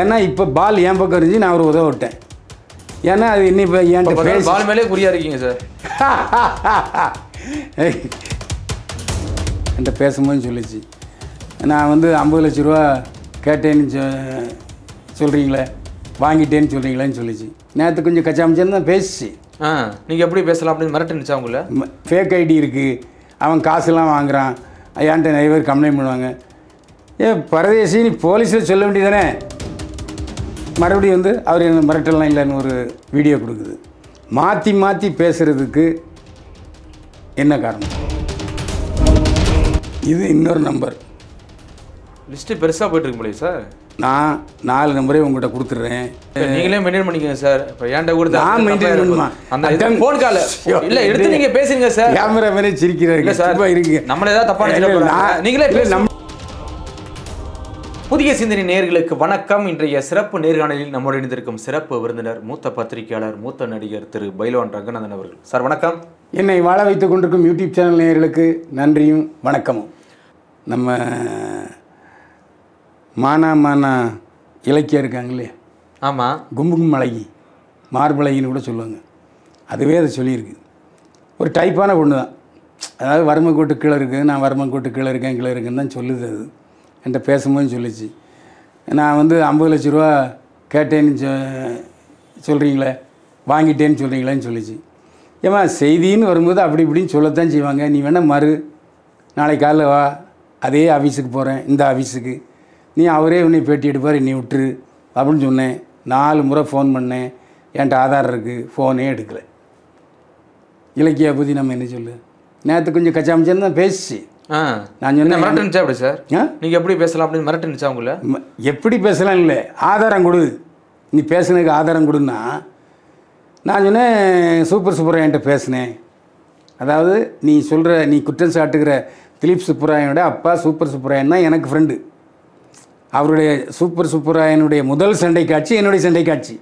ஏன்னா இப்போ பால் என் பக்கம் இருந்துச்சு, நான் ஒரு உதவ விட்டேன். ஏன்னா அது இன்னும் இப்போ என்கிட்ட பேசி பால் மேலே குறியா இருக்கீங்க சார். என்கிட்ட பேசும்போது சொல்லிச்சு, நான் வந்து 50 லட்ச ரூபா கேட்டேன்னு சொல்கிறீங்களே, வாங்கிட்டேன்னு சொல்கிறீங்களேன்னு சொல்லிச்சு. நேற்று கொஞ்சம் கச்சாமிச்சேன்னு தான் பேசிச்சு. நீங்கள் எப்படி பேசலாம் அப்படின்னு மிரட்டுனுச்சா உங்களை? ஃபேக் ஐடி இருக்குது, அவன் காசுலாம் வாங்குறான், ஏன்ட்ட நிறைய பேர் கம்ப்ளைண்ட் பண்ணுவாங்க. பரதேசி நீ போலீஸில் சொல்ல வேண்டியதானே. மறுபடியும் வந்து அவர் என்ன மிரட்டலாம் இல்லைன்னு ஒரு வீடியோ கொடுக்குது. மாற்றி மாற்றி பேசுகிறதுக்கு என்ன காரணம்? இது இன்னொரு நம்பர். லிஸ்ட்டு பெருசாக போயிட்டுருக்கு முடியும் சார். நான் 4 நம்பரே உங்கள்கிட்ட கொடுத்துட்றேன். நீங்களே மெயின்டைன் பண்ணிக்கங்க சார். இப்போ ஏன்ட்ட கொடுத்தா நான் மெயின்டைன் பண்ணுமா? அந்த ஃபோன் கால் இல்லை எடுத்து நீங்கள் பேசுங்க சார். கேமரா மேலே சிரிக்கிறாரு சார். இருக்கு நம்மளே ஏதாவது தப்பாக நீங்களே புதிய சிந்தனை நேயர்களுக்கு வணக்கம். இன்றைய சிறப்பு நேர்காணலில் நம்மோடு இணைந்திருக்கும் சிறப்பு விருந்தினர் மூத்த பத்திரிகையாளர், மூத்த நடிகர் திரு பைலவான் ரங்கநாதன் அவர்கள். சார் வணக்கம். என்னை வாழ வைத்துக் கொண்டிருக்கும் யூடியூப் சேனல் நேயர்களுக்கு நன்றியும் வணக்கமும். நம்ம மானா இலக்கியம் இருக்காங்களே, ஆமாம், கும்புகும் மலைகி மார்பழகின்னு கூட சொல்லுவாங்க. அதுவே அதை சொல்லியிருக்கு. ஒரு டைப்பான பொண்ணு தான். அதாவது வறுமை கோட்டு கீழே இருக்குது, நான் வறுமை கோட்டு கீழே இருக்குன்னு தான் சொல்லுது. அது என்கிட்ட பேசும்போது சொல்லிச்சு, நான் வந்து 50 லட்ச ரூபா கேட்டேன்னு சொல்கிறீங்களே, வாங்கிட்டேன்னு சொல்கிறீங்களேன்னு சொல்லிச்சு. ஏமா செய்தின்னு வரும்போது அப்படி இப்படின்னு சொல்லத்தான் செய்வாங்க. நீ வேணால் நாளைக்கு காலைல வா, அதே ஆஃபீஸுக்கு போகிறேன், இந்த ஆஃபீஸுக்கு, நீ அவரே உன்னை பேட்டி எடுப்பார், நீ விட்டுரு அப்படின்னு சொன்னேன். 4 முறை ஃபோன் பண்ணேன், என்கிட்ட ஆதார் இருக்குது, ஃபோனே எடுக்கலை. இலக்கியா பற்றி நம்ம என்ன சொல்லு, நேற்று கொஞ்சம் கச்சாமிச்சேன்னு தான் பேசிச்சு. நான் சொன்னேன் மிரட்டுனுச்சா அப்படி சார்? நீங்கள் எப்படி பேசலாம் அப்படின்னு மிரட்டுனுச்சா உங்களை? எப்படி பேசலாம் இல்லை, ஆதாரம் கொடு, நீ பேசுனதுக்கு ஆதாரம் கொடுன்னா. நான் சொன்னேன் சூப்பர் சுப்பராயன்ட்ட பேசினேன். அதாவது நீ சொல்கிற, நீ குற்றம் சாட்டுகிற திலீப் சுப்பராயனோட அப்பா சூப்பர் சுப்பராயன் தான் எனக்கு ஃப்ரெண்டு. அவருடைய சூப்பர் சுப்பராயனுடைய முதல் சண்டை காட்சி என்னுடைய சண்டை காட்சி.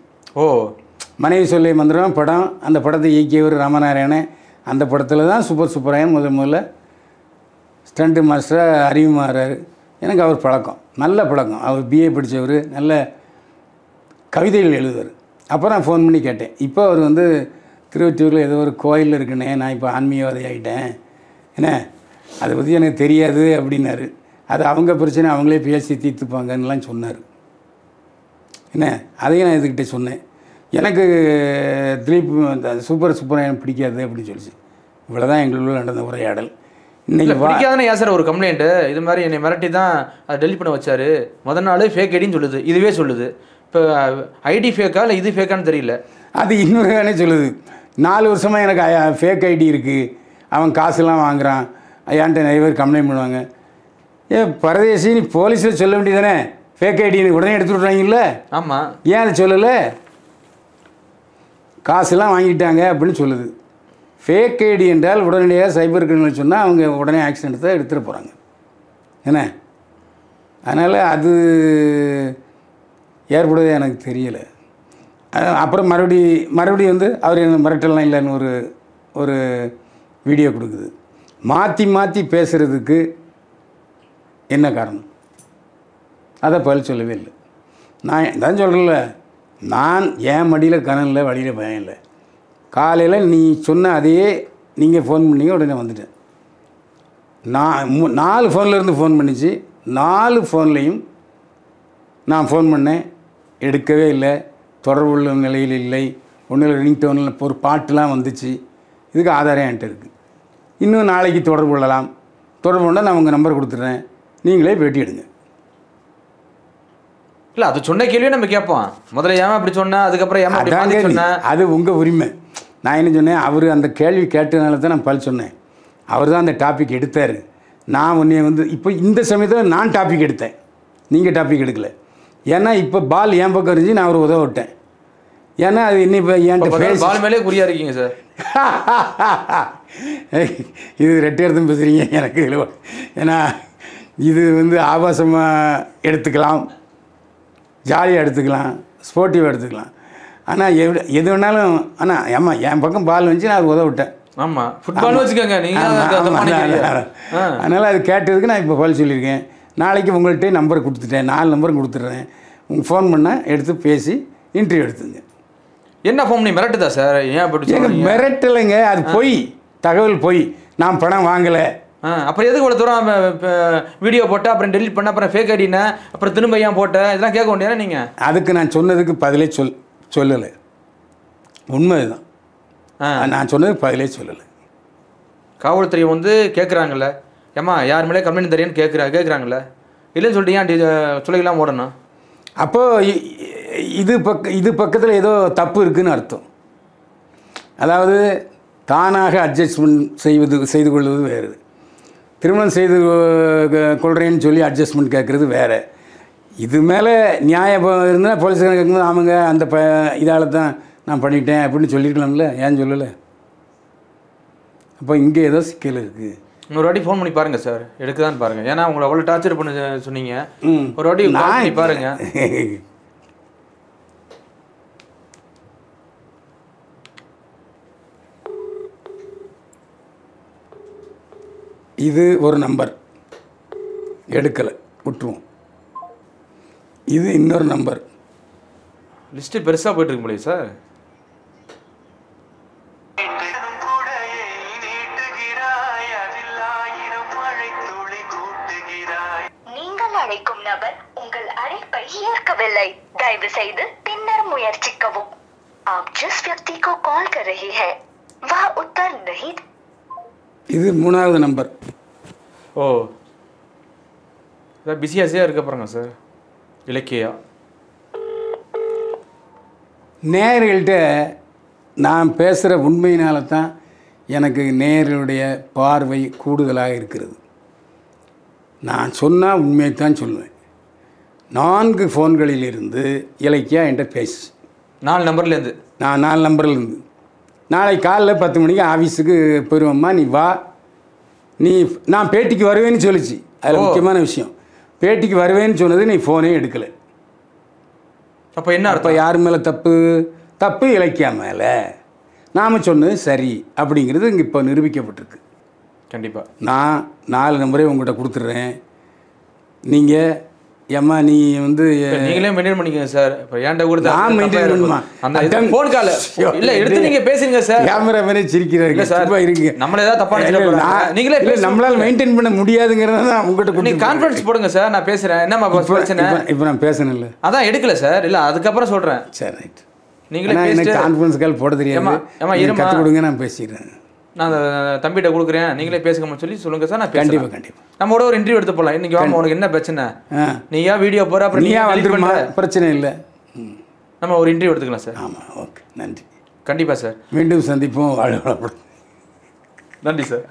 மனைவி சொல்லை மந்திரம் படம், அந்த படத்தை இயக்கியவர் ராமநாராயணன். அந்த படத்தில் தான் சூப்பர் சுப்பராயன் முதல்ல ஸ்டண்ட்டு மாஸ்டராக அறிவுமாறார். எனக்கு அவர் பழக்கம், நல்ல பழக்கம். அவர் பிஏ படித்தவர், நல்ல கவிதைகள் எழுதுவார். அப்போ நான் ஃபோன் பண்ணி கேட்டேன், இப்போ அவர் வந்து திருவொற்றியூரில் ஏதோ ஒரு கோயிலில் இருக்குண்ணே, நான் இப்போ ஆன்மீகவாதி ஆகிட்டேன், என்ன அதை பற்றி எனக்கு தெரியாது அப்படின்னாரு. அது அவங்க பிரச்சனை, அவங்களே பேசி தீர்த்துப்பாங்கன்னெலாம் சொன்னார். என்ன அதையும் நான் இதுக்கிட்ட சொன்னேன். எனக்கு திலீப் சூப்பர் சுப்பராயன் பிடிக்காது அப்படின்னு சொல்லிச்சு. இவ்வளோ தான் எங்களுக்குள்ள நடந்த உரையாடல். இன்னைக்கு பிடிக்காதானே ஏன் சார் ஒரு கம்ப்ளைண்ட்டு? இது மாதிரி என்னை மிரட்டி தான் அதை டெலிட் பண்ண வச்சார். முதல் நாள் ஃபேக் ஐடின்னு சொல்லுது, இதுவே சொல்லுது. இப்போ ஐடி ஃபேக்கா இல்லை இது ஃபேக்கான்னு தெரியல. அது இன்னொரு வேணே சொல்லுது, 4 வருஷமாக எனக்கு ஃபேக் ஐடி இருக்குது, அவன் காசுலாம் வாங்குறான், ஏன்ட்ட நிறைய பேர் கம்ப்ளைண்ட் பண்ணுவாங்க. பரதேசி நீ போலீஸில் சொல்ல வேண்டியதானே, ஃபேக் ஐடின்னு உடனே எடுத்து விட்றாங்கல்ல. ஆமாம், ஏன் அதை சொல்லலை? காசுலாம் வாங்கிட்டாங்க அப்படின்னு சொல்லுது. ஃபேக் ஐடி என்றால் உடனடியாக சைபர் கிரிமினல் சொன்னால் அவங்க உடனே ஆக்ஷன் எடுத்துகிட்டு போகிறாங்க. என்ன அதனால் அது ஏற்படுவதே எனக்கு தெரியலை. அப்புறம் மறுபடியும் வந்து அவர் என்ன மிரட்டலாம் இல்லைன்னு ஒரு வீடியோ கொடுக்குது. மாற்றி மாற்றி பேசுகிறதுக்கு என்ன காரணம்? அதை பதில் சொல்லவே இல்லை. நான் தான் சொல்கிறேன்ல, நான் என் மடியில் கனம் இல்லை, வழியில் பயம் இல்லை. காலையில் நீ சொன்ன அதையே நீங்கள் ஃபோன் பண்ணிங்க, உடனே வந்துட்டேன். நான் 4 ஃபோன்லேருந்து ஃபோன் பண்ணிச்சு. 4 ஃபோன்லேயும் நான் ஃபோன் பண்ணேன், எடுக்கவே இல்லை, தொடர்பு உள்ள நிலையில் இல்லை. ஒன்றில் ரிங்டோனில் ஒரு பாட்டுலாம் வந்துச்சு. இதுக்கு ஆதாரம் என்கிட்ட இருக்குது. இன்னும் நாளைக்கு தொடர்பு கொள்ளலாம். தொடர்பு கொண்டால் நான் உங்கள் நம்பர் கொடுத்துட்றேன், நீங்களே பேட்டி எடுங்க. இல்லை அது சொன்ன கேள்வியே நம்ம கேட்போம். முதல்ல ஏன் அப்படி சொன்னேன், அதுக்கப்புறம் ஏன் சொன்னேன், அது உங்கள் உரிமை. நான் என்ன சொன்னேன், அவர் அந்த கேள்வி கேட்டதுனால தான் நான் பதில் சொன்னேன். அவர் தான் அந்த டாபிக் எடுத்தார். நான் உன்னை வந்து இப்போ இந்த சமயத்தில் நான் டாபிக் எடுத்தேன், நீங்கள் டாபிக் எடுக்கலை. ஏன்னா இப்போ பால் என் பக்கம் இருந்துச்சு, நான் ஒரு உதவ விட்டேன். ஏன்னா அது இன்னும் இப்போ என்கிட்ட பால் மேலே குறியா இருக்கீங்க சார். இது ரெட்டை எடுத்தும் பேசுகிறீங்க எனக்கு. ஏன்னா இது வந்து ஆபாசமாக எடுத்துக்கலாம், ஜாலியாக எடுத்துக்கலாம், ஸ்போர்ட்டிவாக எடுத்துக்கலாம். ஆனால் எது வேணாலும், ஆனால் ஏமா என் பக்கம் பால் வந்துச்சு, நான் அது உதவ விட்டேன். ஆமாம், ஃபுட்பால் வச்சுக்கோங்க நீங்கள். அதனால் அது கேட்டதுக்கு நான் இப்போ பதில் சொல்லியிருக்கேன். நாளைக்கு உங்கள்கிட்ட நம்பர் கொடுத்துட்டேன், 4 நம்பரும் கொடுத்துட்றேன். உங்கள் ஃபோன் பண்ணால் எடுத்து பேசி இன்டர்வியூ எடுத்துங்க. என்ன ஃபோன் நீ மிரட்டுதா சார்? ஏன் அப்படி எங்கள் மிரட்டலைங்க, அது பொய், தகவல் பொய். நான் பணம் வாங்கலை. அப்புறம் எதுக்கு இவ்வளோ தூரம் வீடியோ போட்டேன், அப்புறம் டெலிட் பண்ண, அப்புறம் ஃபேக் ஐடினா, அப்புறம் திரும்ப ஏன் போட்டேன், இதெல்லாம் கேட்க வேண்டியதானே நீங்கள்? அதுக்கு நான் சொன்னதுக்கு பதிலே சொல்லலை. உண்மை தான், நான் சொன்னதுக்கு பதிலே சொல்லலை. காவல்துறை வந்து கேட்குறாங்கல்ல, ஏம்மா யார் மேலே கம்ப்ளைண்ட் தெரியுன்னு கேட்குறாங்கல்ல, இல்லைன்னு சொல்லிட்டு ஏன் சொல்லிக்கலாம் ஓடணும்? அப்போது இது பக்கத்தில் ஏதோ தப்பு இருக்குதுன்னு அர்த்தம். அதாவது தானாக அட்ஜஸ்ட்மெண்ட் செய்து கொள்வது வேறு, திருமணம் செய்து கொள்கிறேன்னு சொல்லி அட்ஜஸ்ட்மெண்ட் கேட்குறது வேறு. இது மேலே நியாயம் இருந்தால் போலீஸ்காரங்க கேட்கும்போது ஆமாங்க அந்த இதால் தான் நான் பண்ணிட்டேன் அப்படின்னு சொல்லிக்கலாம்ல, ஏன் சொல்லலை? அப்போ இங்கே ஏதோ சிக்கல் இருக்குது. இன்னொரு வாட்டி ஃபோன் பண்ணி பாருங்கள் சார், எடுக்குதான்னு பாருங்கள். ஏன்னா உங்களை அவ்வளோ டார்ச்சர் பண்ண சொன்னீங்க, ஒரு வாட்டி பண்ணி பாருங்கள். இது ஒரு நம்பர் எடுக்கலை, விட்டுருவோம். இது இன்னொரு நம்பர். லிஸ்ட்டு பெருசாக போயிட்டு இருக்கு முடியும் சார். நீங்கள் அழைக்கும் நபர் உங்கள் அழைப்பை ஏற்கவில்லை, தயவு செய்து பின்னர் முயற்சிக்கவும். आप जिस व्यक्ति को कॉल कर रहे हैं वह उत्तर नहीं. இது மூணாவது நம்பர். ஓ சார், பிஸியாஸியாக இருக்க பாருங்க சார். இலக்கியா நேயர்கள்ட்ட நான் பேசுகிற உண்மையினால தான் எனக்கு நேயர்களுடைய பார்வை கூடுதலாக இருக்கிறது. நான் சொன்னால் உண்மையை தான் சொல்லுவேன். 4 ஃபோன்களிலிருந்து இலக்கியா என்கிட்ட பேசு. 4 நம்பர்லேருந்து? நான் 4 நம்பர்லேருந்து. நாளைக்கு காலைல 10 மணிக்கு ஆஃபீஸுக்கு போயிடுவோம்மா, நீ வா, நான் பேட்டிக்கு வருவேன்னு சொல்லிச்சு. அதில் முக்கியமான விஷயம், பேட்டிக்கு வருவேன்னு சொன்னது நீ ஃபோனே எடுக்கலை. அப்போ என்ன அப்போ யார் மேலே தப்பு இலக்கியா மேலே. நாம் சொன்னது சரி அப்படிங்கிறது இங்கே இப்போ நிரூபிக்கப்பட்டிருக்கு. கண்டிப்பாக நான் 4 நம்பரே உங்கள்கிட்ட கொடுத்துட்றேன். நீங்கள் ஏம்மா நீ வந்து நீங்களே மெயின்டைன் பண்ணிக்கங்க சார். இப்போ ஏன்டா கொடுத்து நான் மெயின்டைன் பண்ணுமா? அந்த ஃபோன் கால் இல்லை எடுத்து நீங்கள் பேசுங்க சார். கேமரா மேலே சிரிக்கிறாரு சார். இருக்கு நம்மளே ஏதாவது தப்பாக நீங்களே நம்மளால் மெயின்டைன் பண்ண முடியாதுங்கிறத தான் உங்கள்கிட்ட. நீங்கள் கான்ஃபரன்ஸ் போடுங்க சார், நான் பேசுகிறேன். என்னம்மா பிரச்சனை? இப்போ நான் பேசணும் இல்லை, அதான் எடுக்கல சார். இல்லை அதுக்கப்புறம் சொல்கிறேன். சரி ரைட். நீங்களே எனக்கு கான்ஃபரன்ஸ் கால் போட தெரியாது, கற்றுக் கொடுங்க, நான் பேசிடுறேன். நான் தம்பிகிட்ட கொடுக்குறேன், நீங்களே பேசுங்கன்னு சொல்லி சொல்லுங்கள் சார், நான் கண்டிப்பாக கண்டிப்பாக. நம்மளோட ஒரு இன்டர்வியூ எடுத்து போகலாம். இன்றைக்கி வாங்க, உனக்கு என்ன பிரச்சனை, நீ ஏன் வீடியோ போகிற, அப்புறம் நீ வந்துருமா, பிரச்சனை இல்லை, நம்ம ஒரு இன்டர்வியூ எடுத்துக்கலாம் சார். ஆமாம், ஓகே, நன்றி. கண்டிப்பாக சார், மீண்டும் சந்திப்போம். வாழ்க வளமுடன். நன்றி சார்.